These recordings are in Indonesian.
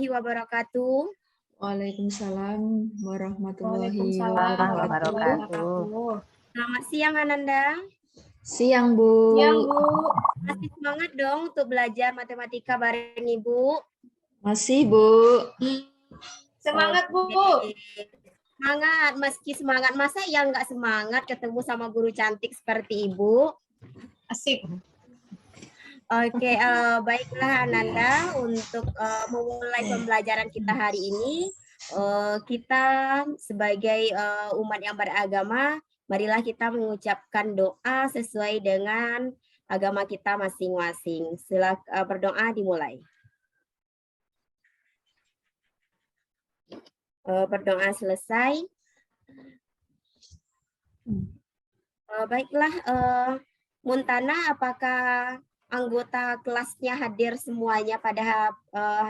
warahmatullahi wabarakatuh. Waalaikumsalam warahmatullahi Waalaikumsalam warahmatullahi wabarakatuh. wabarakatuh. Selamat siang Ananda. Siang, Bu. Siang, Bu. Masih semangat dong untuk belajar matematika bareng Ibu. Masih, Bu. Semangat, Bu. Semangat, meski semangat. Masa yang nggak semangat ketemu sama guru cantik seperti Ibu? Asik. Oke, baiklah Ananda, untuk memulai pembelajaran kita hari ini, kita sebagai umat yang beragama, marilah kita mengucapkan doa sesuai dengan agama kita masing-masing. Silakan berdoa dimulai. Berdoa selesai. Baiklah, Muntana, apakah anggota kelasnya hadir semuanya pada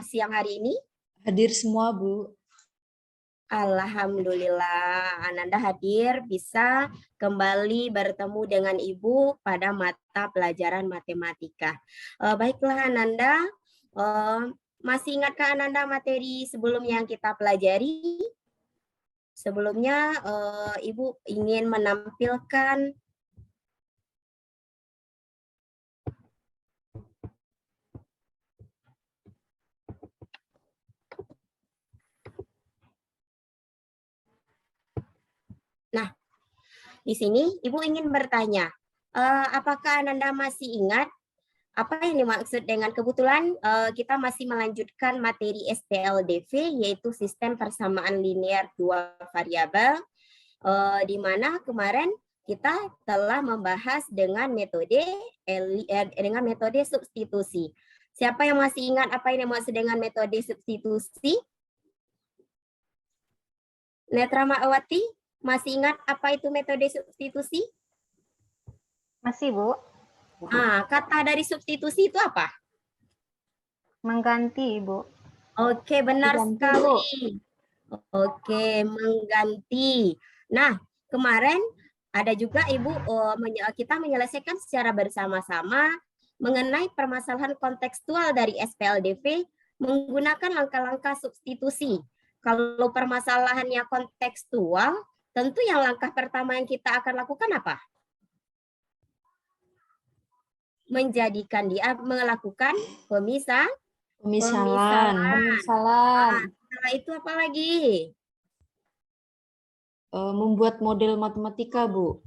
siang hari ini? Hadir semua, Bu. Alhamdulillah, Ananda hadir, bisa kembali bertemu dengan Ibu pada mata pelajaran matematika. Baiklah Ananda, masih ingatkah Ananda materi sebelumnya yang kita pelajari? Sebelumnya Ibu ingin menampilkan di sini Ibu ingin bertanya, apakah Ananda masih ingat apa yang dimaksud dengan kebetulan kita masih melanjutkan materi SPLDV, yaitu sistem persamaan linear dua variabel, di mana kemarin kita telah membahas dengan metode substitusi. Siapa yang masih ingat apa yang dimaksud dengan metode substitusi? Netra Ma'awati, masih ingat apa itu metode substitusi? Masih, Bu. Kata dari substitusi itu apa? Mengganti, Bu. Oke, benar Mengganti, sekali. Bu. Oke, mengganti. Nah, kemarin ada juga Ibu, kita menyelesaikan secara bersama-sama mengenai permasalahan kontekstual dari SPLDV menggunakan langkah-langkah substitusi. Kalau permasalahannya kontekstual, tentu yang langkah pertama yang kita akan lakukan apa? Menjadikan dia melakukan pemisahan. Setelah itu apa lagi? Membuat model matematika, Bu.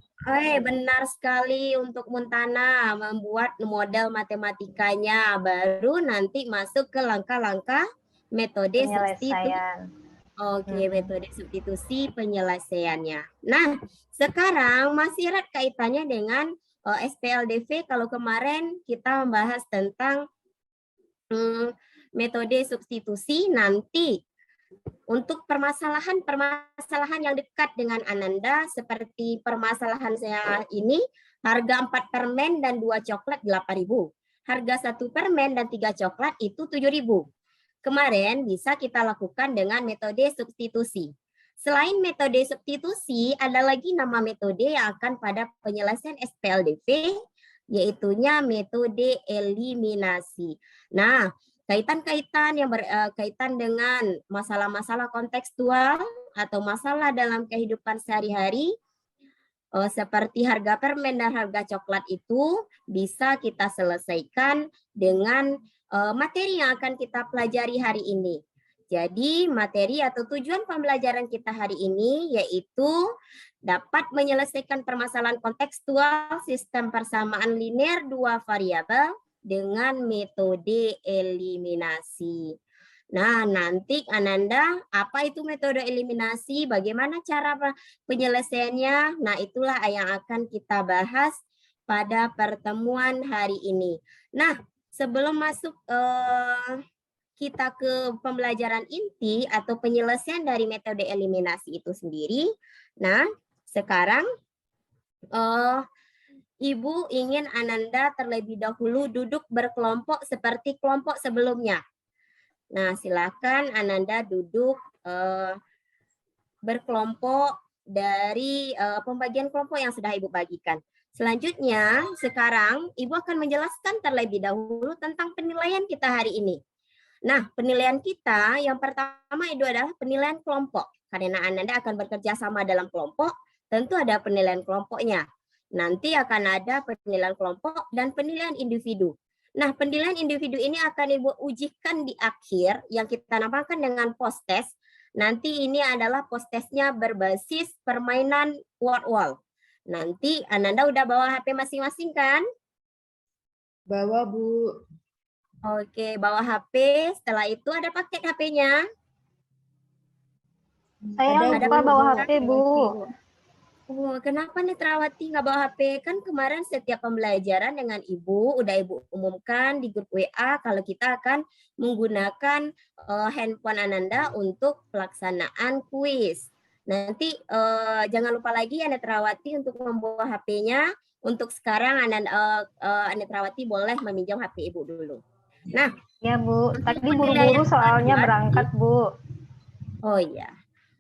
Benar sekali untuk Muntana, membuat model matematikanya, baru nanti masuk ke langkah-langkah metode substitusi. Oke, metode substitusi penyelesaiannya. Nah, sekarang masih erat kaitannya dengan SPLDV. Kalau kemarin kita membahas tentang metode substitusi, nanti untuk permasalahan yang dekat dengan Ananda, seperti permasalahan saya ini, harga 4 permen dan 2 coklat 8.000. Harga 1 permen dan 3 coklat itu 7.000. Kemarin bisa kita lakukan dengan metode substitusi. Selain metode substitusi, ada lagi nama metode yang akan pada penyelesaian SPLDV, yaitunya metode eliminasi. Nah, kaitan-kaitan yang berkaitan dengan masalah-masalah kontekstual atau masalah dalam kehidupan sehari-hari, seperti harga permen dan harga coklat itu bisa kita selesaikan dengan materi yang akan kita pelajari hari ini. Jadi materi atau tujuan pembelajaran kita hari ini yaitu dapat menyelesaikan permasalahan kontekstual sistem persamaan linear dua variabel dengan metode eliminasi. Nah, nanti Ananda, apa itu metode eliminasi? Bagaimana cara penyelesaiannya? Nah, itulah yang akan kita bahas pada pertemuan hari ini. Nah, sebelum masuk kita ke pembelajaran inti atau penyelesaian dari metode eliminasi itu sendiri. Nah, sekarang Ibu ingin Ananda terlebih dahulu duduk berkelompok seperti kelompok sebelumnya. Nah, silakan Ananda duduk berkelompok dari pembagian kelompok yang sudah Ibu bagikan. Selanjutnya, sekarang Ibu akan menjelaskan terlebih dahulu tentang penilaian kita hari ini. Nah, penilaian kita yang pertama itu adalah penilaian kelompok. Karena Ananda akan bekerja sama dalam kelompok, tentu ada penilaian kelompoknya. Nanti akan ada penilaian kelompok dan penilaian individu. Nah, penilaian individu ini akan Ibu ujikan di akhir yang kita namakan dengan post test. Nanti ini adalah post testnya berbasis permainan word wall. Nanti Ananda udah bawa HP masing-masing kan? Bawa, Bu. Oke, bawa HP. Setelah itu ada paket HP-nya. Saya Ada, lupa Bu. bawa HP, Bu. Oh, kenapa nih Terawati nggak bawa HP? Kan kemarin setiap pembelajaran dengan Ibu, udah Ibu umumkan di grup WA kalau kita akan menggunakan handphone Ananda untuk pelaksanaan kuis. Nanti jangan lupa lagi Anda Terawati untuk membawa HP-nya. Untuk sekarang Anda Terawati boleh meminjam HP Ibu dulu. Nah, Ya, Bu. untuk Tadi penilaian buru-buru soalnya kedua, berangkat, Bu. oh iya.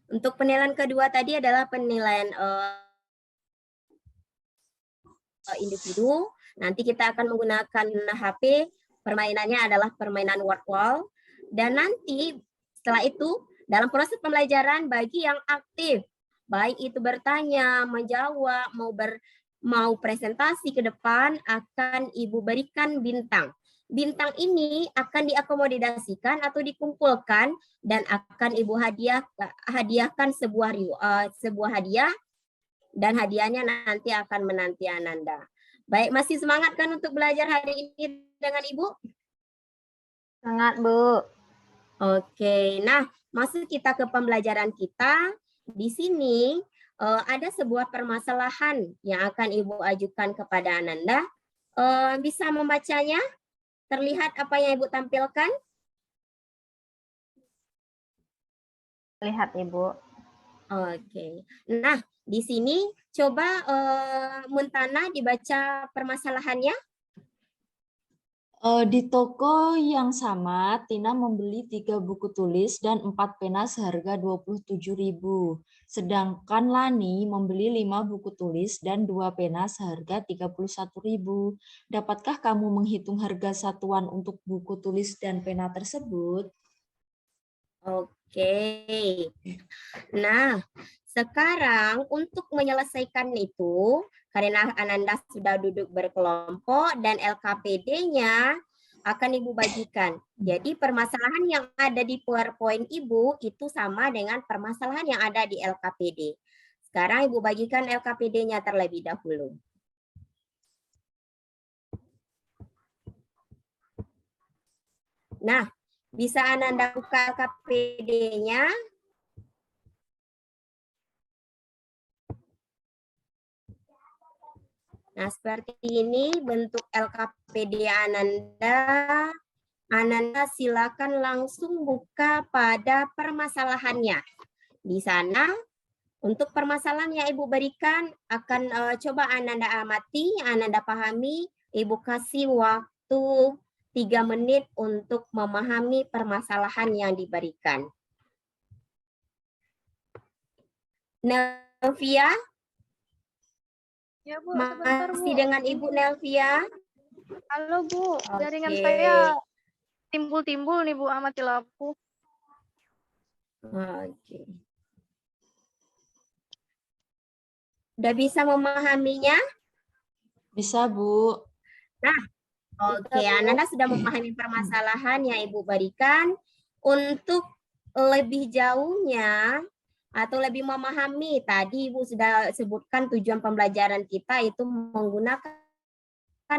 Untuk penilaian kedua tadi adalah penilaian individu. Nanti kita akan menggunakan HP, permainannya adalah permainan word wall. Dan nanti setelah itu dalam proses pembelajaran bagi yang aktif, baik itu bertanya, menjawab, mau presentasi ke depan, akan Ibu berikan bintang. Bintang ini akan diakomodasikan atau dikumpulkan dan akan Ibu hadiahkan sebuah hadiah, dan hadiahnya nanti akan menanti Ananda. Baik, masih semangat kan untuk belajar hari ini dengan Ibu? Semangat, Bu. Oke, nah masuk kita ke pembelajaran kita. Di sini ada sebuah permasalahan yang akan Ibu ajukan kepada Ananda. Bisa membacanya? Terlihat apa yang Ibu tampilkan? Lihat, Ibu. Oke. Nah, di sini coba Muntana dibaca permasalahannya. Di toko yang sama, Tina membeli 3 buku tulis dan 4 pena seharga 27.000. Sedangkan Lani membeli 5 buku tulis dan 2 pena seharga 31.000. Dapatkah kamu menghitung harga satuan untuk buku tulis dan pena tersebut? Oke. Nah, sekarang untuk menyelesaikan itu, karena Ananda sudah duduk berkelompok dan LKPD-nya akan Ibu bagikan. Jadi permasalahan yang ada di PowerPoint Ibu itu sama dengan permasalahan yang ada di LKPD. Sekarang Ibu bagikan LKPD-nya terlebih dahulu. Nah, bisa Ananda buka LKPD-nya. Nah, seperti ini bentuk LKPD Ananda. Ananda silakan langsung buka pada permasalahannya. Di sana, untuk permasalahan yang Ibu berikan, akan coba Ananda amati, Ananda pahami, Ibu kasih waktu 3 menit untuk memahami permasalahan yang diberikan. Nelvia? Ya, Bu, sebentar, Bu. Masih dengan Ibu Nelvia? Halo, Bu. Jaringan Oke. saya timbul-timbul nih, Bu, amati lampu. Oke. Udah bisa memahaminya? Bisa, Bu. Nah, oke. Ananda sudah memahami permasalahan yang Ibu berikan. Untuk lebih jauhnya atau lebih memahami, tadi Ibu sudah sebutkan tujuan pembelajaran kita itu menggunakan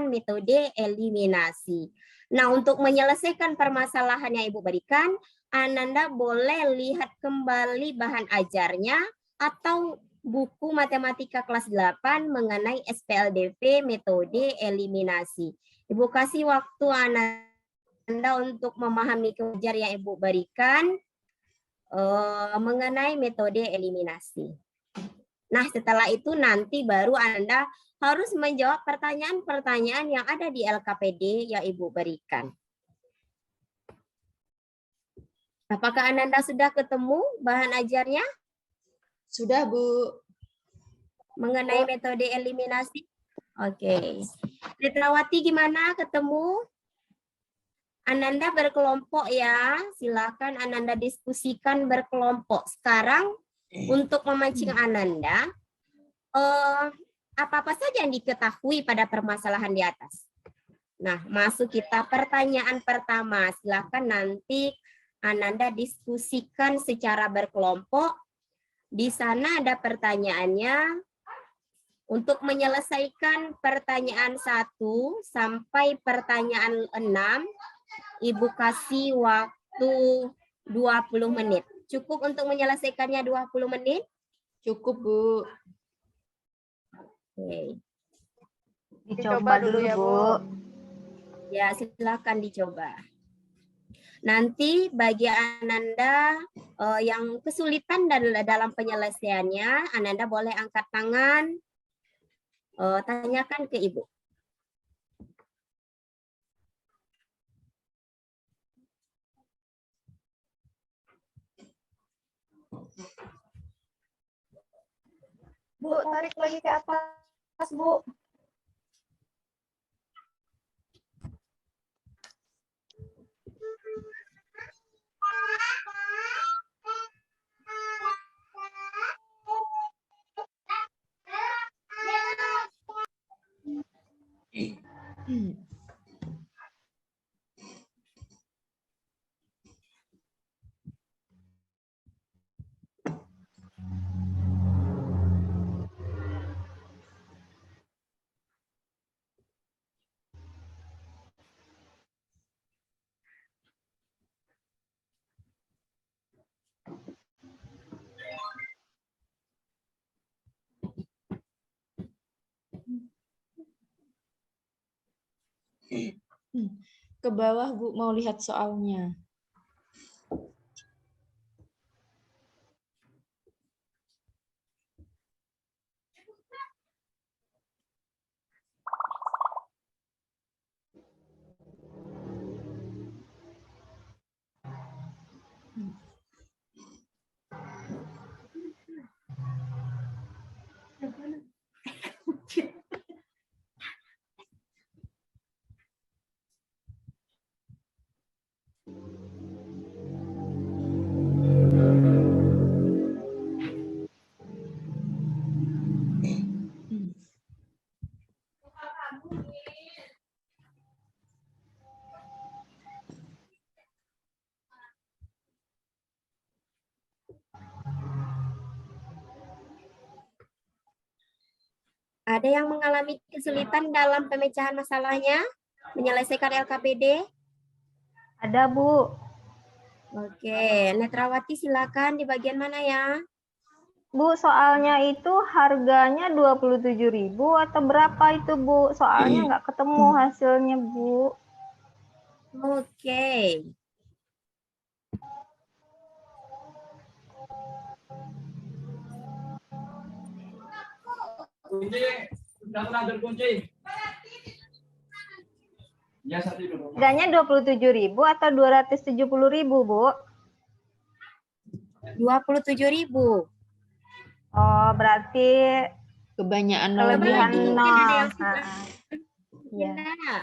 metode eliminasi. Nah, untuk menyelesaikan permasalahan yang Ibu berikan, Ananda boleh lihat kembali bahan ajarnya atau buku matematika kelas 8 mengenai SPLDV metode eliminasi. Ibu kasih waktu Ananda untuk memahami kejar yang Ibu berikan mengenai metode eliminasi. Nah, setelah itu nanti baru Anda harus menjawab pertanyaan-pertanyaan yang ada di LKPD yang Ibu berikan. Apakah Ananda sudah ketemu bahan ajarnya? Sudah, Bu. Mengenai metode eliminasi? Oke. Tritawati gimana ketemu? Ananda berkelompok ya. Silakan Ananda diskusikan berkelompok. Sekarang untuk memancing Ananda, apa-apa saja yang diketahui pada permasalahan di atas. Nah, masuk kita pertanyaan pertama. Silakan nanti Ananda diskusikan secara berkelompok. Di sana ada pertanyaannya. Untuk menyelesaikan pertanyaan 1 sampai pertanyaan 6, Ibu kasih waktu 20 menit. Cukup untuk menyelesaikannya 20 menit? Cukup, Bu. Oke. Dicoba dulu, ya, Bu. Ya, silakan dicoba. Nanti bagi Ananda yang kesulitan dalam penyelesaiannya, Ananda boleh angkat tangan, tanyakan ke Ibu. Bu, tarik lagi ke atas, Bu. Ke bawah, Bu, mau lihat soalnya. Ada yang mengalami kesulitan dalam pemecahan masalahnya? Menyelesaikan LKPD? Ada, Bu. Oke, Netrawati silakan di bagian mana ya? Bu, soalnya itu harganya 27.000 atau berapa itu, Bu? Soalnya nggak ketemu hasilnya, Bu. Oke. Kunci, sudah mengambil kunci. Ya, satu dulu. Harganya 27.000 atau 270.000, Bu? 27.000. Oh, berarti Kebanyakan kelebihan nolnya, Bu. Mungkin ada yang nol. sudah. Iya. Ya.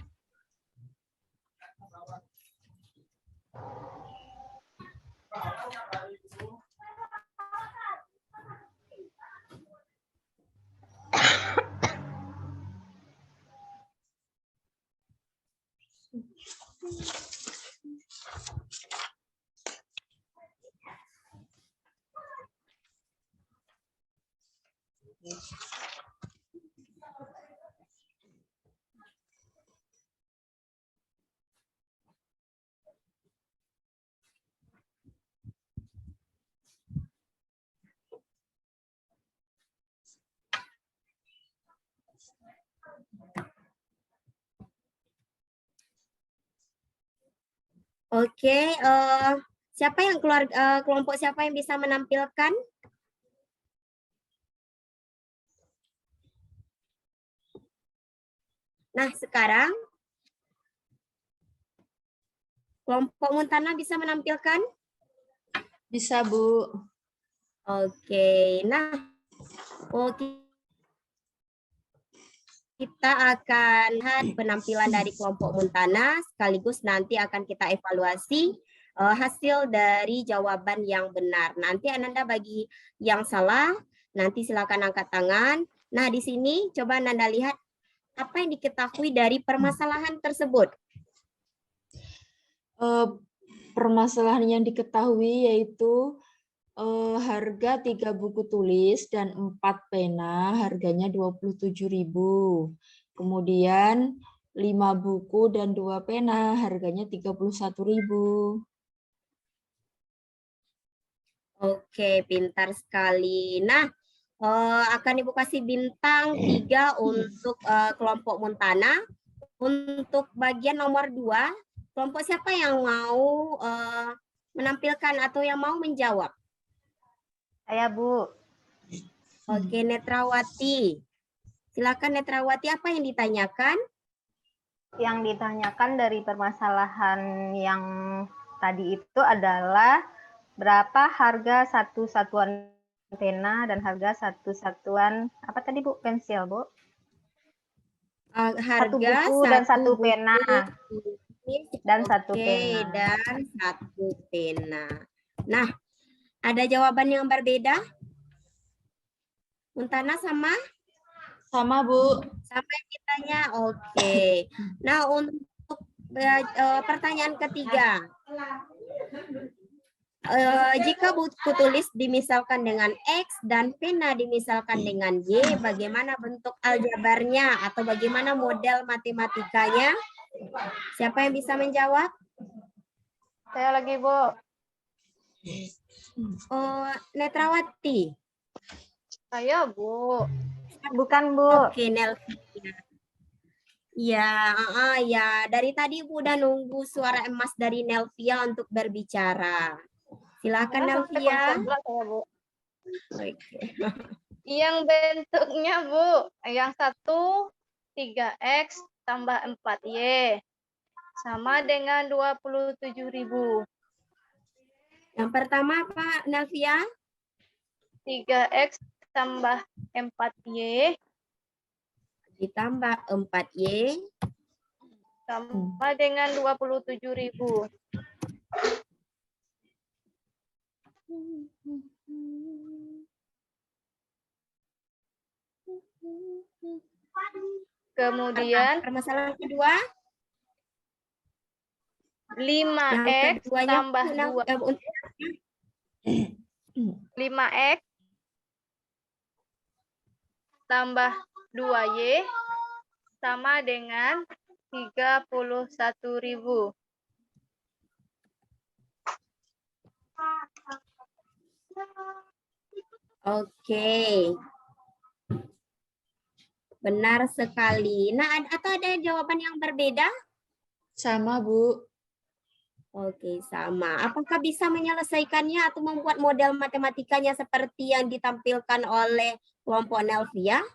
Oke, siapa yang kelompok siapa yang bisa menampilkan? Nah, sekarang kelompok Muntana bisa menampilkan? Bisa, Bu. Oke, nah, oke. kita akan lihat penampilan dari kelompok Muntana, sekaligus nanti akan kita evaluasi hasil dari jawaban yang benar. Nanti Ananda bagi yang salah, nanti silakan angkat tangan. Nah, di sini coba Ananda lihat apa yang diketahui dari permasalahan tersebut. Permasalahan yang diketahui yaitu harga 3 buku tulis dan 4 pena harganya 27.000. Kemudian 5 buku dan 2 pena harganya 31.000. Oke, pintar sekali. Nah, akan Ibu kasih bintang 3 untuk kelompok Muntana. Untuk bagian nomor 2, kelompok siapa yang mau menampilkan atau yang mau menjawab? Saya, Bu. Oke, Netrawati. Silakan Netrawati, apa yang ditanyakan? Yang ditanyakan dari permasalahan yang tadi itu adalah berapa harga satu satuan pena dan harga satu satuan apa tadi, Bu? Pensil, Bu? Harga Satu buku dan satu buku pena. Dan satu pena. Dan satu pena. Nah, ada jawaban yang berbeda? Muntana sama? Sama, Bu. Sama yang ditanya? Oke. Nah, untuk pertanyaan ketiga. Jika buku tulis dimisalkan dengan X dan pena dimisalkan dengan Y, bagaimana bentuk aljabarnya atau bagaimana model matematikanya? Siapa yang bisa menjawab? Saya lagi, Bu. Netrawati. Saya, Bu. Bukan, Bu. Oke, Nelvia. Ya, ya. Dari tadi Bu udah nunggu suara emas dari Nelvia untuk berbicara. Silakan Nelvia. Saya, Bu. Oke. Yang bentuknya, Bu. Yang satu 3X tambah 4Y. Sama dengan 27.000. Yang pertama apa, Nelvia? 3X tambah 4Y Ditambah 4Y. sama dengan 27.000. Kemudian Permasalahan kedua. 5X tambah 2. 5X tambah 2Y sama dengan 31.000. Oke. Benar sekali. Nah, atau ada jawaban yang berbeda? Sama, Bu. Oke, sama. Apakah bisa menyelesaikannya atau membuat model matematikanya seperti yang ditampilkan oleh kelompok Nelvia?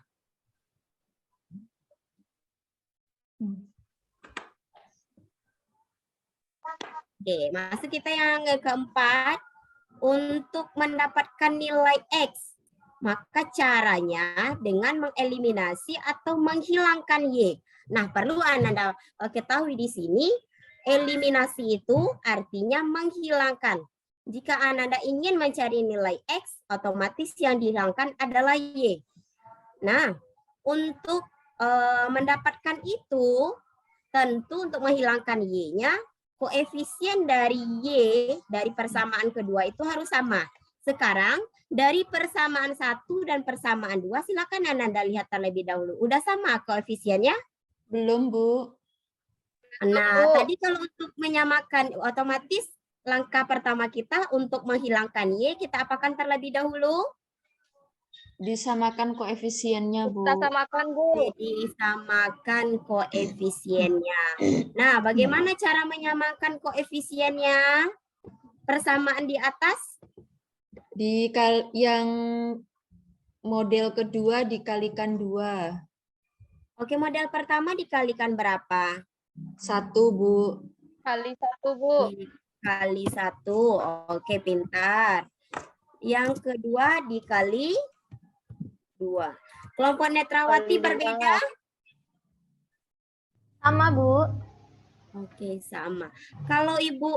Oke, masuk kita yang keempat. Untuk mendapatkan nilai X, maka caranya dengan mengeliminasi atau menghilangkan Y. Nah, perlu Anda ketahui di sini, eliminasi itu artinya menghilangkan. Jika Anda ingin mencari nilai X, otomatis yang dihilangkan adalah Y. Nah, untuk mendapatkan itu, tentu untuk menghilangkan Y-nya, koefisien dari Y dari persamaan kedua itu harus sama. Sekarang, dari persamaan 1 dan persamaan 2, silakan Anda lihat terlebih dahulu. Udah sama koefisiennya? Belum, Bu. Nah, tadi kalau untuk menyamakan, otomatis langkah pertama kita untuk menghilangkan Y, kita apakan terlebih dahulu? Disamakan koefisiennya, Bu. Kita samakan, Bu. Disamakan koefisiennya. Nah, bagaimana cara menyamakan koefisiennya? Persamaan di atas? Yang model kedua dikalikan 2. Oke, model pertama dikalikan berapa? 1, Bu. Kali 1, Bu. Kali 1. Oke, pintar. Yang kedua dikali 2. Kelompok Netrawati berbeda? Sama, Bu. Oke, sama. Kalau Ibu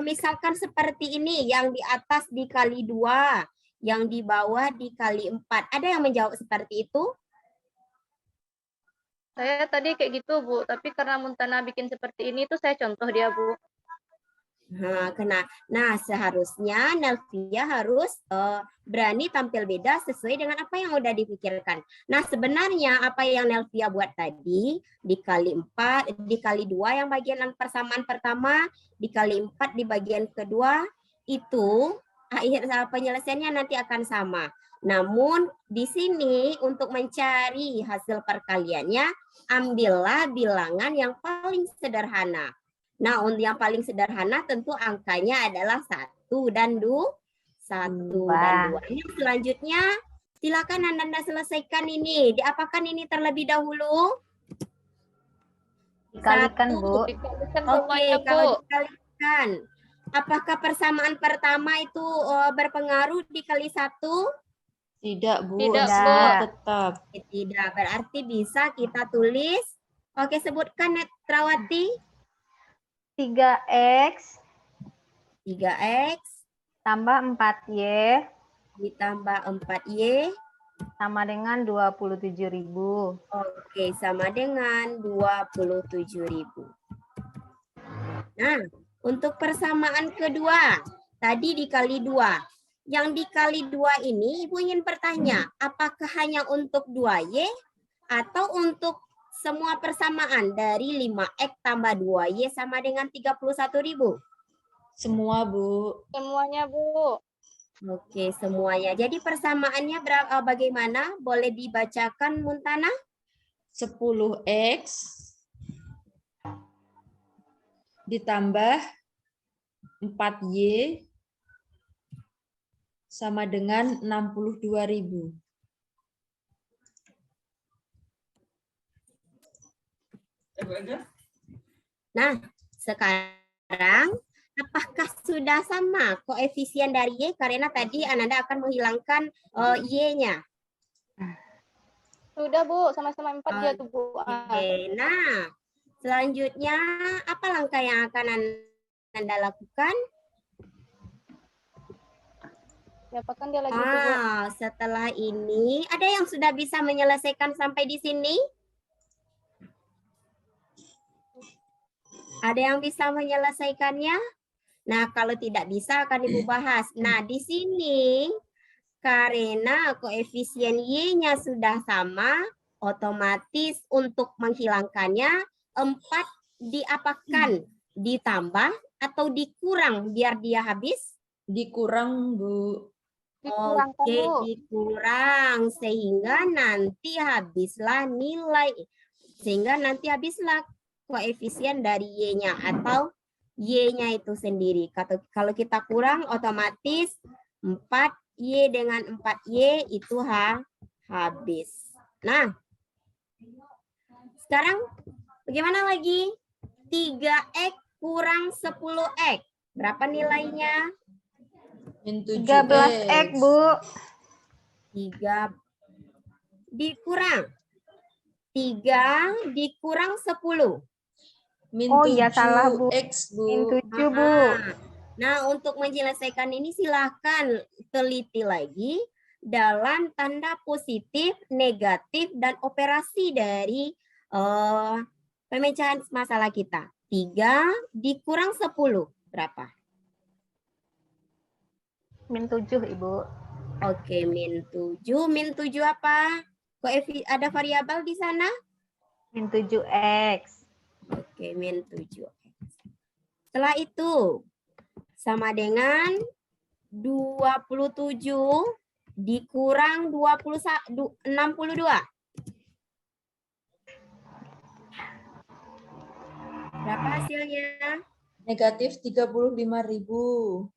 misalkan seperti ini, yang di atas dikali 2, yang di bawah dikali 4. Ada yang menjawab seperti itu? Saya tadi kayak gitu, Bu. Tapi karena Muntana bikin seperti ini tuh saya contoh dia, Bu. Nah, seharusnya Nelvia harus berani tampil beda sesuai dengan apa yang udah dipikirkan. Nah, sebenarnya apa yang Nelvia buat tadi, dikali 4, dikali 2 yang bagian persamaan pertama, dikali 4 di bagian kedua, itu akhir penyelesaiannya nanti akan sama. Namun di sini untuk mencari hasil perkaliannya, ambillah bilangan yang paling sederhana. Nah, untuk yang paling sederhana tentu angkanya adalah 1 dan 2. 1 dan 2. Ini selanjutnya silakan Anda selesaikan ini. Diapakan ini terlebih dahulu? Dikalikan, Bu. Dikalikan Oke, semuanya, Bu. kalau dikalikan. Apakah persamaan pertama itu berpengaruh dikali 1? Tidak, Bu. Tidak, Sama Bu. tetap. Tidak, berarti bisa kita tulis. Oke, sebutkan Netrawati. 3X 3X tambah 4Y ditambah 4Y sama dengan 27.000. Oke, sama dengan 27.000. Nah, untuk persamaan kedua, tadi dikali 2. Yang dikali 2 ini Ibu ingin bertanya, apakah hanya untuk 2Y atau untuk semua persamaan dari 5X tambah 2Y sama dengan 31.000? Semua, Bu. Semuanya, Bu. Oke, semuanya. Jadi persamaannya bagaimana? Boleh dibacakan, Muntana? 10X ditambah 4Y sama dengan 62.000. Nah, sekarang apakah sudah sama koefisien dari Y? Karena tadi Ananda akan menghilangkan Y-nya. Sudah, Bu. Sama-sama 4 dia tuh, Bu. Oke, nah selanjutnya apa langkah yang akan Anda lakukan? Siapakan dia lagi tuh, Bu? Setelah ini, ada yang sudah bisa menyelesaikan sampai di sini? Ada yang bisa menyelesaikannya? Nah, kalau tidak bisa akan Ibu bahas. Nah, di sini karena koefisien Y-nya sudah sama, otomatis untuk menghilangkannya 4 diapakan? Ditambah atau dikurang biar dia habis? Dikurang, Bu. Dikurangkan, Oke, Bu. dikurang sehingga nanti habislah nilai. Sehingga nanti habislah koefisien dari Y-nya atau Y-nya itu sendiri. Kalau kita kurang otomatis 4Y dengan 4Y itu habis. Nah, sekarang bagaimana lagi? 3X kurang 10X. Berapa nilainya? Min 13X, Bu. 3 dikurang. 3 dikurang 10. Min Oh iya, salah, Bu. 7X, Bu. Min 7, Bu. Nah, untuk menyelesaikan ini silahkan teliti lagi dalam tanda positif, negatif, dan operasi dari pemecahan masalah kita. 3 dikurang 10. Berapa? Min 7, Ibu. Oke, min 7. Min 7 apa? Ada variabel di sana? Min 7X. Oke, min 7. Setelah itu, sama dengan 27 dikurang 62. Berapa hasilnya? Negatif 35.000.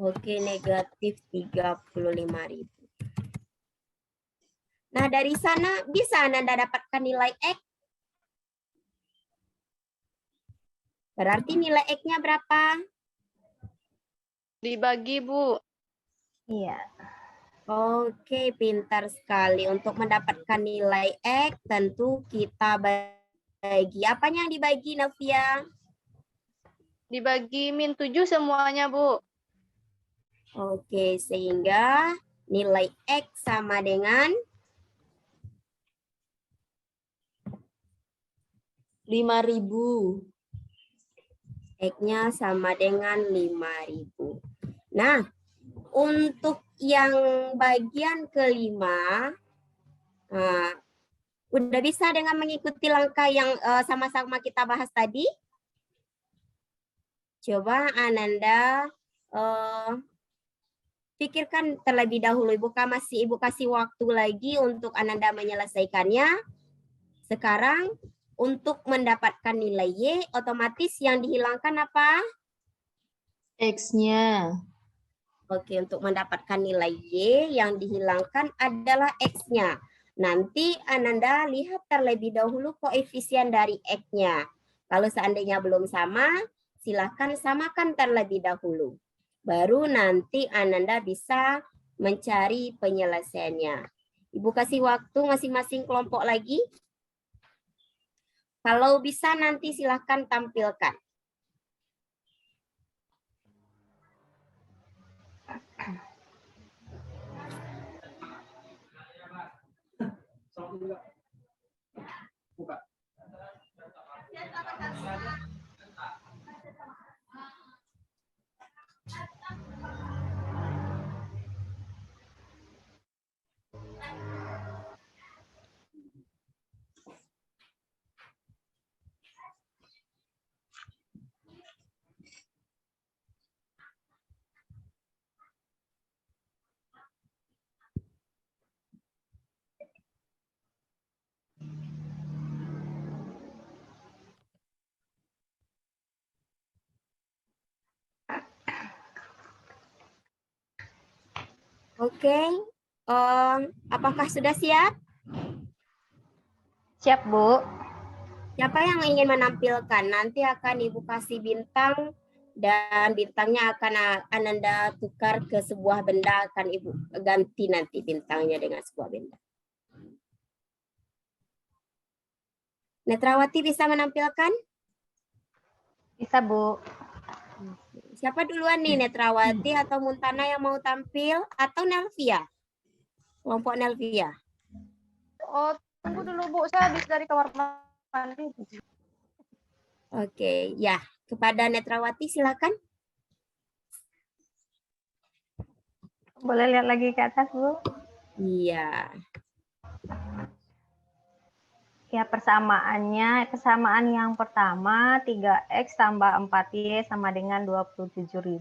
Oke, negatif 35.000. Nah, dari sana bisa Anda dapatkan nilai X. Berarti nilai X-nya berapa? Dibagi, Bu. Iya. Oke, pintar sekali. Untuk mendapatkan nilai X, tentu kita dibagi. Apanya yang dibagi, Novia? Dibagi -7 semuanya, Bu. Oke, sehingga nilai X sama dengan 5.000. X-nya sama dengan 5.000. Nah, untuk yang bagian kelima, udah bisa dengan mengikuti langkah yang sama-sama kita bahas tadi? Coba Ananda pikirkan terlebih dahulu. Ibu kasih waktu lagi untuk Ananda menyelesaikannya. Sekarang untuk mendapatkan nilai Y, otomatis yang dihilangkan apa? X-nya. Oke, untuk mendapatkan nilai Y yang dihilangkan adalah X-nya. Nanti Ananda lihat terlebih dahulu koefisien dari X-nya. Kalau seandainya belum sama, silakan samakan terlebih dahulu. Baru nanti Ananda bisa mencari penyelesaiannya. Ibu kasih waktu masing-masing kelompok lagi. Kalau bisa nanti silahkan tampilkan. Buka. Oke, apakah sudah siap? Siap, Bu. Siapa yang ingin menampilkan? Nanti akan Ibu kasih bintang dan bintangnya akan Ananda tukar ke sebuah benda, akan Ibu ganti nanti bintangnya dengan sebuah benda. Netrawati bisa menampilkan? Bisa, Bu. Siapa duluan nih, Netrawati atau Muntana yang mau tampil? Atau Nelvia? Kelompok Nelvia. Oh, tunggu dulu, Bu. Saya habis dari kamar mandi. Oke, ya. Kepada Netrawati silakan. Boleh lihat lagi ke atas, Bu? Iya. Ya, kesamaan yang pertama 3X tambah 4Y sama dengan 27.000.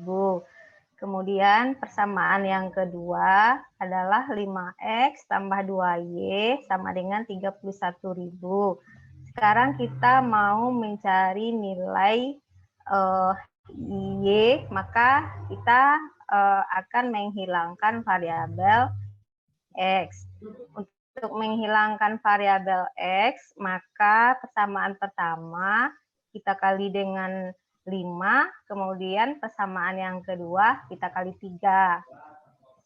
Kemudian persamaan yang kedua adalah 5X tambah 2Y sama dengan 31.000. Sekarang kita mau mencari nilai Y, maka kita akan menghilangkan variabel X. Untuk menghilangkan variabel X, maka persamaan pertama kita kali dengan 5, kemudian persamaan yang kedua kita kali 3.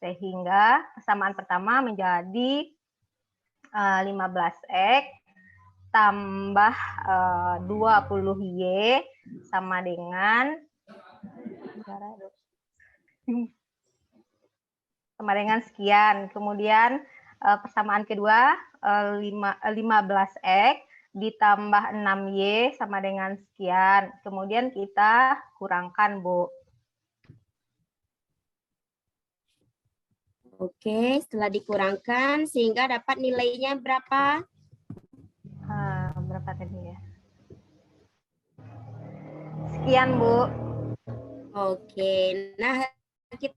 Sehingga persamaan pertama menjadi 15X tambah 20Y sama dengan sekian. Kemudian persamaan kedua 15X ditambah 6Y sama dengan sekian. Kemudian kita kurangkan, Bu. Oke, setelah dikurangkan sehingga dapat nilainya berapa? Berapa tadi ya? Sekian, Bu. Oke, nah kita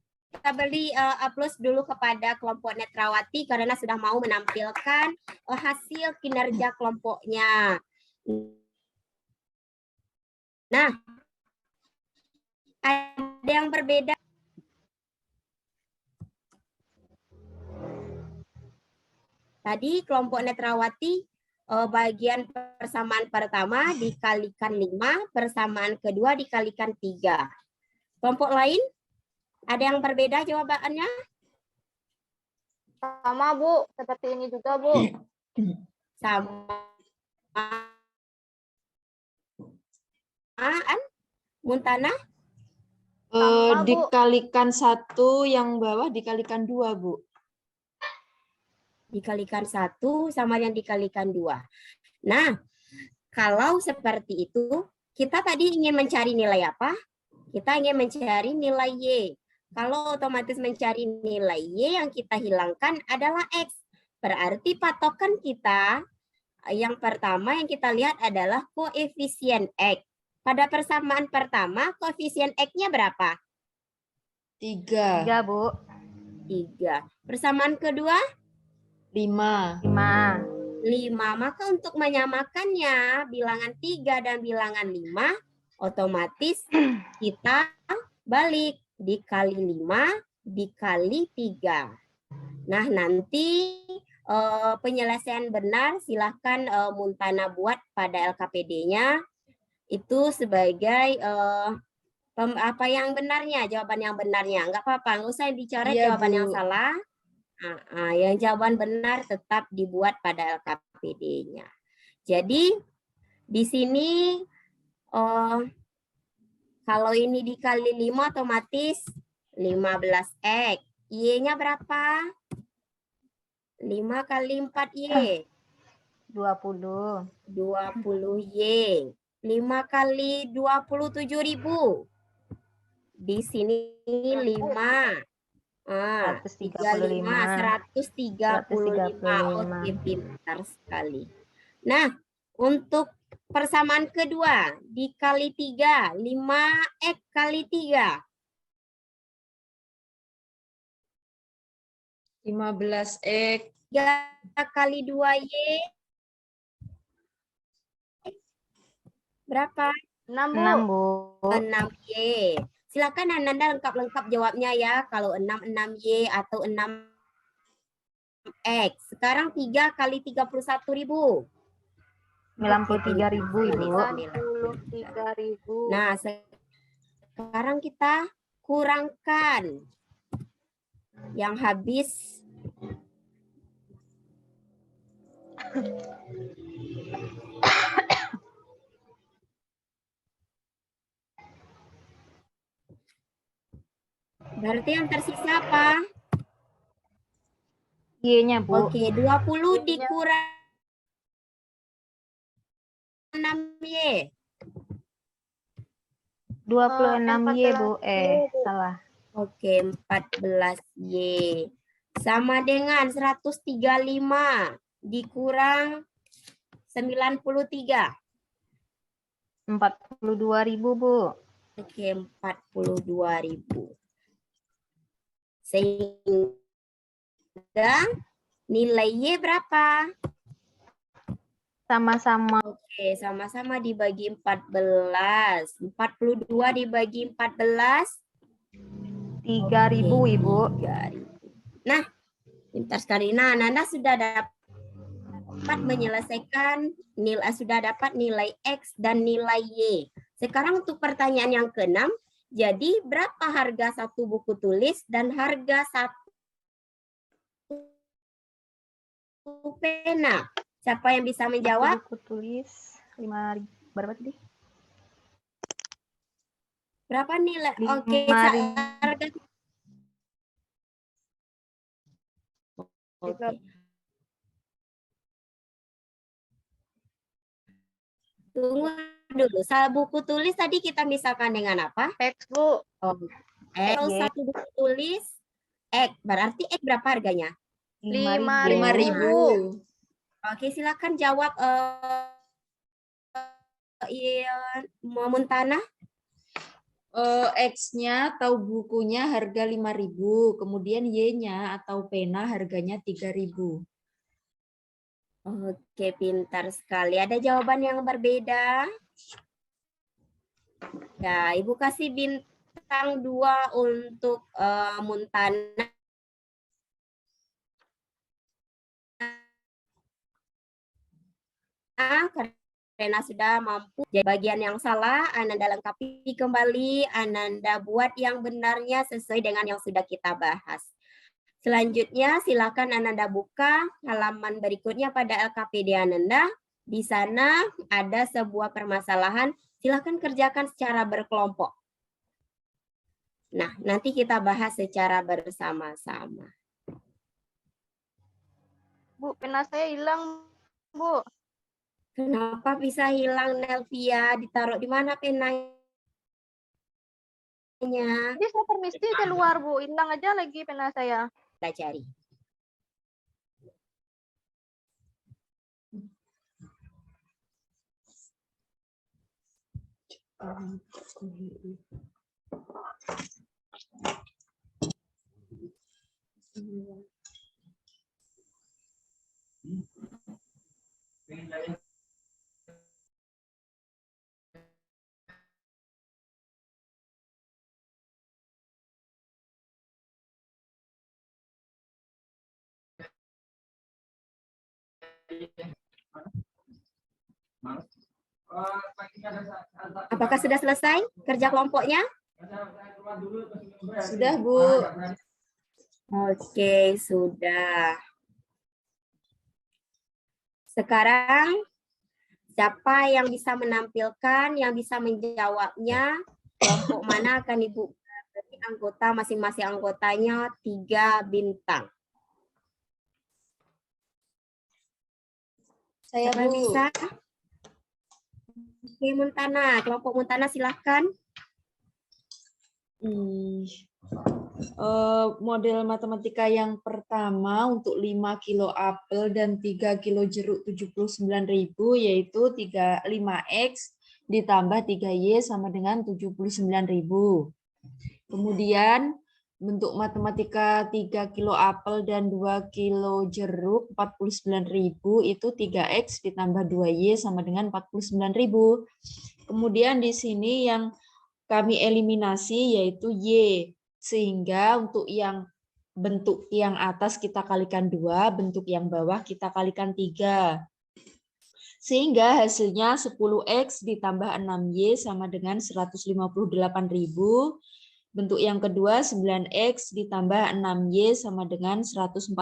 beri aplaus dulu kepada kelompok Netrawati karena sudah mau menampilkan hasil kinerja kelompoknya. Nah, ada yang berbeda. Tadi kelompok Netrawati bagian persamaan pertama dikalikan 5, persamaan kedua dikalikan 3. Kelompok lain? Ada yang berbeda jawabannya? Sama, Bu. Seperti ini juga, Bu. Sama Muntana? Sama, Bu. Dikalikan 1, yang bawah dikalikan 2, Bu. Dikalikan 1 sama yang dikalikan 2. Nah, kalau seperti itu, kita tadi ingin mencari nilai apa? Kita ingin mencari nilai Y. Kalau otomatis mencari nilai Y, yang kita hilangkan adalah X. Berarti patokan kita yang pertama yang kita lihat adalah koefisien X. Pada persamaan pertama, koefisien X-nya berapa? 3. 3, Bu. 3. Persamaan kedua? 5. 5. 5. Maka untuk menyamakannya, bilangan 3 dan bilangan 5, otomatis kita balik. Dikali 5, dikali 3. Nah, nanti penyelesaian benar silahkan Muntana buat pada LKPD-nya. Itu sebagai apa yang benarnya, jawaban yang benarnya. Enggak apa-apa, nggak usah dicoret Iya, jawaban Bu. yang salah. Yang jawaban benar tetap dibuat pada LKPD-nya. Jadi di sini kalau ini dikali 5 otomatis 15X. Y-nya berapa? 5 kali 4Y. 20. 20Y. 5 kali 27.000. Di sini 5. 135. Oke, pintar sekali. Nah, untuk persamaan kedua, dikali 3. 5X kali 3. 15X. 3 kali 2Y. Berapa? 6, Bu. 6, Bu. 6Y. Silakan Ananda lengkap-lengkap jawabnya ya. Kalau 6Y atau 6X. Sekarang 3 kali 31.000. 93.000, Ibu. 93.000. Nah, sekarang kita kurangkan yang habis. Berarti yang tersisa apa? Y-nya, Bu. Oke, 20 dikurang 6Y. 26Y, Bu. Salah. Oke, 14Y. Sama dengan 135 dikurang 93. 42.000, Bu. Oke, 42.000. Sehingga nilai Y berapa? Sama-sama. Oke, sama-sama dibagi 14. 42 dibagi 14. 3.000, Ibu. 3.000. Nah, pintar sekali. Nah, Nanda sudah dapat menyelesaikan sudah dapat nilai X dan nilai Y. Sekarang untuk pertanyaan yang ke-6, jadi berapa harga satu buku tulis dan harga satu pena? Siapa yang bisa menjawab? Buku tulis 5.000. Berapa tadi? Berapa nilai? Oke, 5.000. harga. Oke. Tunggu dulu. Buku tulis tadi kita misalkan dengan apa? X, Bu. Kalau satu buku tulis X, berarti X berapa harganya? 5.000. Oke, silakan jawab Muntana. X-nya atau bukunya harga 5.000, kemudian Y-nya atau pena harganya 3.000. Oke, pintar sekali. Ada jawaban yang berbeda? Ya, Ibu kasih bintang 2 untuk Muntana. Karena sudah mampu. Jadi bagian yang salah, Ananda lengkapi kembali. Ananda buat yang benarnya sesuai dengan yang sudah kita bahas. Selanjutnya, silakan Ananda buka halaman berikutnya pada LKPD Ananda. Di sana ada sebuah permasalahan Silakan kerjakan secara berkelompok. Nah, nanti kita bahas secara bersama-sama. Bu, pena saya hilang, Bu. Kenapa bisa hilang, Nelvia? Ditaruh di mana penanya? Jadi saya permisi keluar, Bu. Hilang aja lagi pena saya. Kita cari. Apakah sudah selesai kerja kelompoknya? Sudah, Bu. Oke, sudah. Sekarang, siapa yang bisa menampilkan, yang bisa menjawabnya, kelompok mana akan Ibu beri anggota, masing-masing anggotanya 3 bintang. Saya, Siapa yang Bu. bisa? Oke, Muntana. Kelompok Muntana silahkan. Model matematika yang pertama untuk 5 kilo apel dan 3 kilo jeruk 79.000 yaitu 5X ditambah 3Y sama dengan 79.000. Kemudian bentuk matematika 3 kilo apel dan 2 kilo jeruk 49.000 itu 3X ditambah 2Y sama dengan 49.000. Kemudian di sini yang kami eliminasi yaitu Y. Sehingga untuk yang bentuk yang atas kita kalikan 2, bentuk yang bawah kita kalikan 3. Sehingga hasilnya 10X ditambah 6Y sama dengan 158.000. Bentuk yang kedua 9X ditambah 6Y sama dengan 147.000.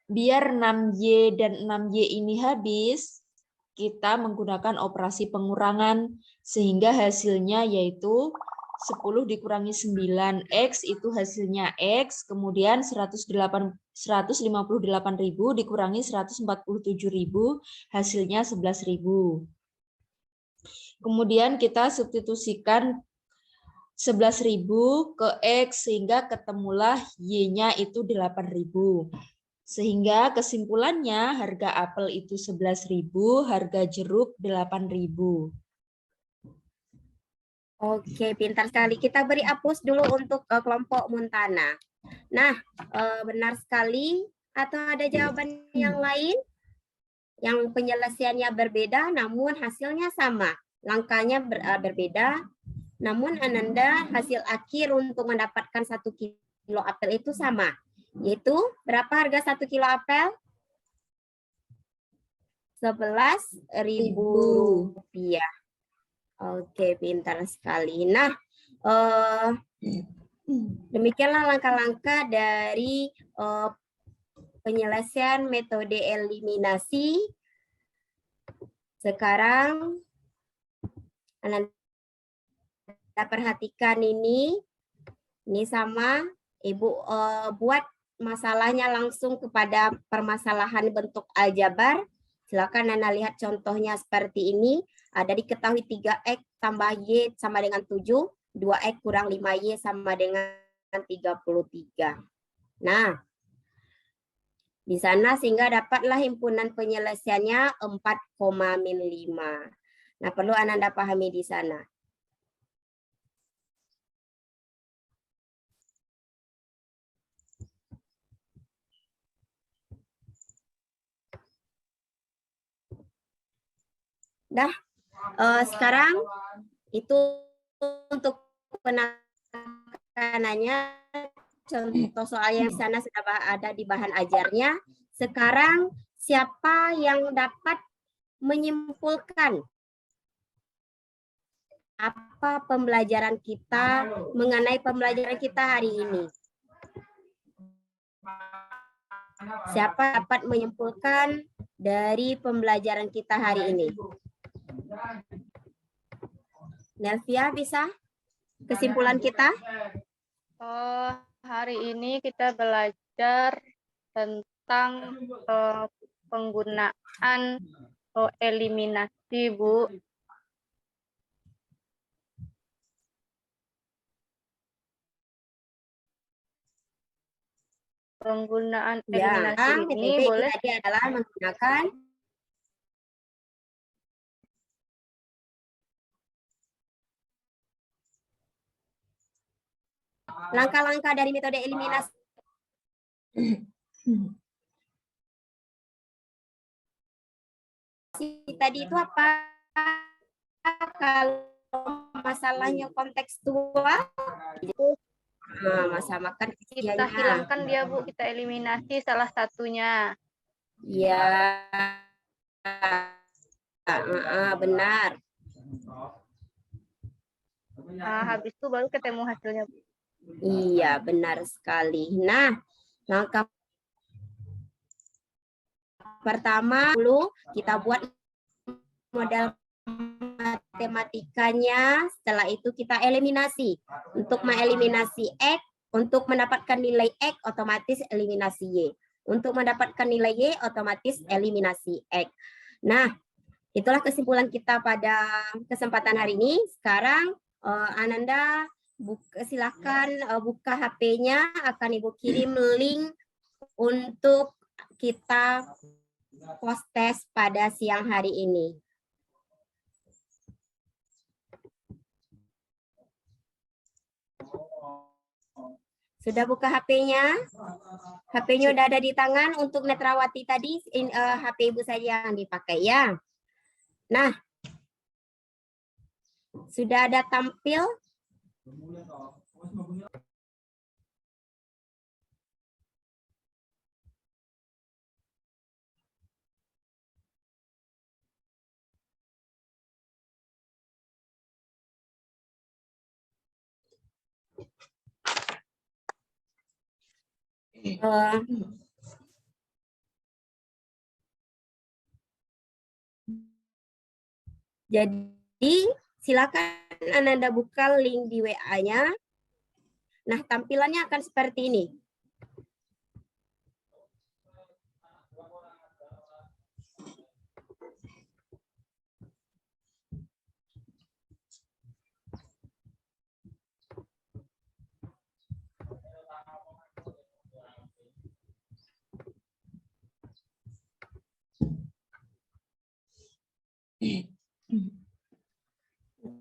Biar 6Y dan 6Y ini habis, kita menggunakan operasi pengurangan sehingga hasilnya yaitu 10 dikurangi 9X itu hasilnya X, kemudian 158.000 dikurangi 147.000 hasilnya 11.000. Kemudian kita substitusikan 11.000 ke X sehingga ketemulah Y-nya itu 8.000. Sehingga kesimpulannya harga apel itu 11.000, harga jeruk 8.000. Oke, pintar sekali. Kita beri apus dulu untuk kelompok Muntana. Nah, benar sekali. Atau ada jawaban yang lain? Yang penyelesaiannya berbeda, namun hasilnya sama. Langkahnya berbeda, namun Ananda hasil akhir untuk mendapatkan 1 kilo apel itu sama. Yaitu berapa harga 1 kilo apel? 11.000 rupiah. Oke, pintar sekali. Nah, demikianlah langkah-langkah dari penyelesaian metode eliminasi. Sekarang, Anda perhatikan ini sama Ibu buat masalahnya langsung kepada permasalahan bentuk aljabar. Silakan Anda lihat contohnya seperti ini. Ada diketahui 3X tambah Y sama dengan 7, 2X kurang 5Y sama dengan 33. Nah, di sana sehingga dapatlah himpunan penyelesaiannya 4,5. Nah, perlu Anda pahami di sana. Dah, sekarang itu untuk penekanannya, contoh soal yang di sana sudah ada di bahan ajarnya. Sekarang siapa yang dapat menyimpulkan apa pembelajaran kita mengenai pembelajaran kita hari ini? Siapa dapat menyimpulkan dari pembelajaran kita hari ini? Nelvia bisa? Kesimpulan kita? Oh, hari ini kita belajar tentang penggunaan eliminasi, Bu. Penggunaan Ya, eliminasi ini PTP boleh tadi adalah menggunakan langkah-langkah dari metode eliminasi tadi itu apa? Kalau masalahnya kontekstual, masa makan kita usianya. hilangkan dia, Bu. Kita eliminasi salah satunya. Ya, benar. Nah, habis itu baru ketemu hasilnya, Bu. Iya, benar sekali. Nah, langkah pertama dulu kita buat model matematikanya, setelah itu kita eliminasi. Untuk mengeliminasi X, untuk mendapatkan nilai X, otomatis eliminasi Y. Untuk mendapatkan nilai Y, otomatis eliminasi X. Nah, itulah kesimpulan kita pada kesempatan hari ini. Sekarang Ananda silakan buka HP-nya, akan Ibu kirim link untuk kita post test pada siang hari ini. Sudah buka HP-nya? HP-nya udah ada di tangan. Untuk Netrawati tadi, HP Ibu saja yang dipakai ya. Nah, sudah ada tampil. Jadi silakan Ananda buka link di WA-nya. Nah, tampilannya akan seperti ini.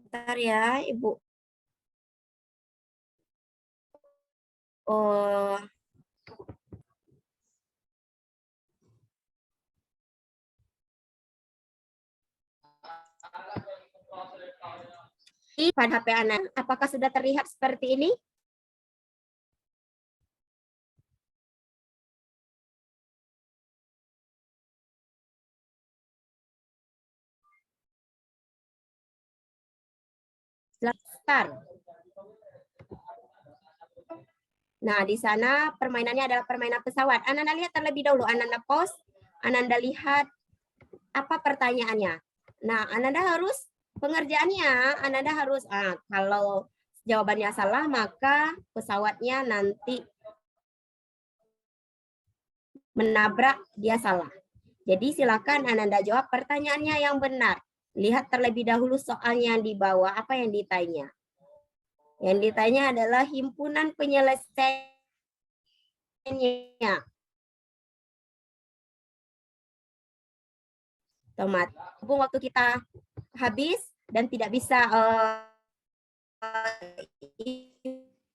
Bentar ya, Ibu. Oh. Pada HP Anda, apakah sudah terlihat seperti ini? Start. Nah, di sana permainannya adalah permainan pesawat. Ananda lihat terlebih dahulu, Ananda pause, Ananda lihat apa pertanyaannya. Nah, Ananda harus pengerjaannya, Ananda harus kalau jawabannya salah maka pesawatnya nanti menabrak, dia salah. Jadi silakan Ananda jawab pertanyaannya yang benar. Lihat terlebih dahulu soalnya yang di bawah, apa yang ditanya. Yang ditanya adalah himpunan penyelesaiannya. Otomatis waktu kita habis dan tidak bisa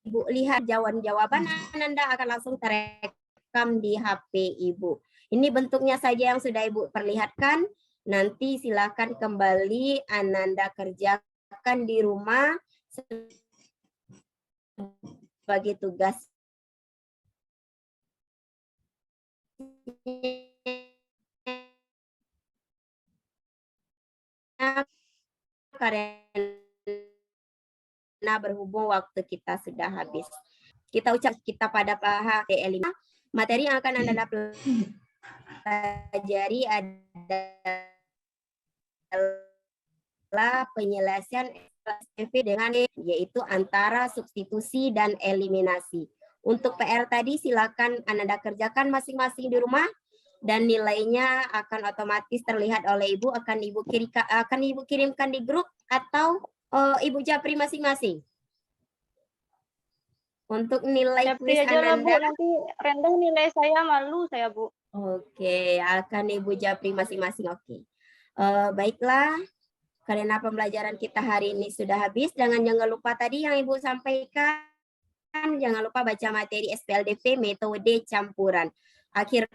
Ibu lihat jawaban Anda akan langsung terekam di HP Ibu. Ini bentuknya saja yang sudah Ibu perlihatkan. Nanti silakan kembali Ananda kerjakan di rumah sebagai tugas karena berhubung waktu kita sudah habis. Kita ucap kita pada PHDL 5. Materi yang akan Anda pelajari adalah adalah penyelesaian SPV dengan yaitu antara substitusi dan eliminasi. Untuk PR tadi silakan Ananda kerjakan masing-masing di rumah dan nilainya akan otomatis terlihat oleh Ibu, akan Ibu kirimkan di grup atau Ibu japri masing-masing. Untuk nilai Japri kuis aja lah Bu, Ananda, nanti rendah nilai saya, malu saya Bu. oke, akan Ibu japri masing-masing. Oke. Baiklah, karena pembelajaran kita hari ini sudah habis. Jangan lupa tadi yang Ibu sampaikan. Jangan lupa baca materi SPLDP metode campuran. Akhir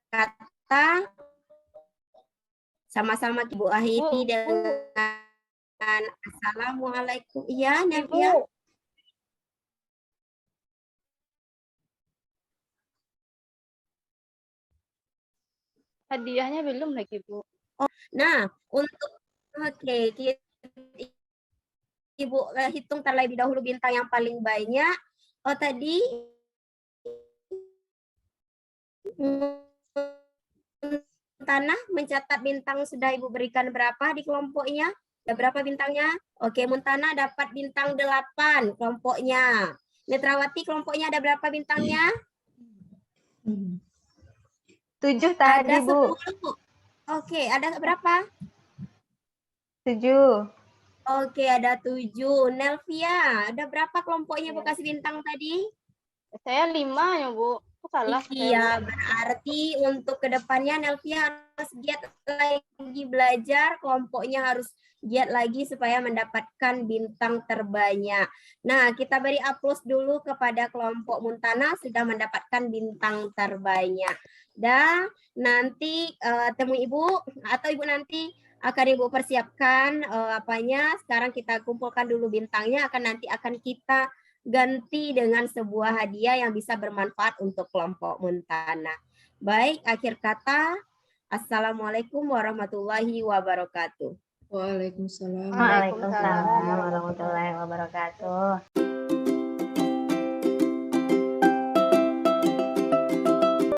kata, sama-sama Ibu akhiri dengan Assalamualaikum. Iya, Nelvia. Ibu, hadiahnya belum lagi Bu. Nah, untuk Ibu hitung terlebih dahulu bintang yang paling banyak. Oh, tadi Tanah mencatat bintang sudah Ibu berikan berapa di kelompoknya? Ada berapa bintangnya? Oke, Muntana dapat bintang 8 kelompoknya. Netrawati kelompoknya ada berapa bintangnya? 7 tadi, Ada Bu. 10. Oke, ada berapa? 7. Oke, ada 7. Nelvia, ada berapa kelompoknya Bu kasih bintang tadi? Saya 5 ya Bu. Kok salah saya, Bu? Iya, berarti untuk kedepannya Nelvia harus giat lagi belajar, kelompoknya harus giat lagi supaya mendapatkan bintang terbanyak. Nah, kita beri aplaus dulu kepada kelompok Muntana sudah mendapatkan bintang terbanyak. Dan nanti temui Ibu atau Ibu nanti akan Ibu persiapkan apanya. Sekarang kita kumpulkan dulu bintangnya, nanti akan kita ganti dengan sebuah hadiah yang bisa bermanfaat untuk kelompok Muntana. Baik, akhir kata, Assalamualaikum warahmatullahi wabarakatuh. Waalaikumsalam. Waalaikumsalam warahmatullahi wabarakatuh.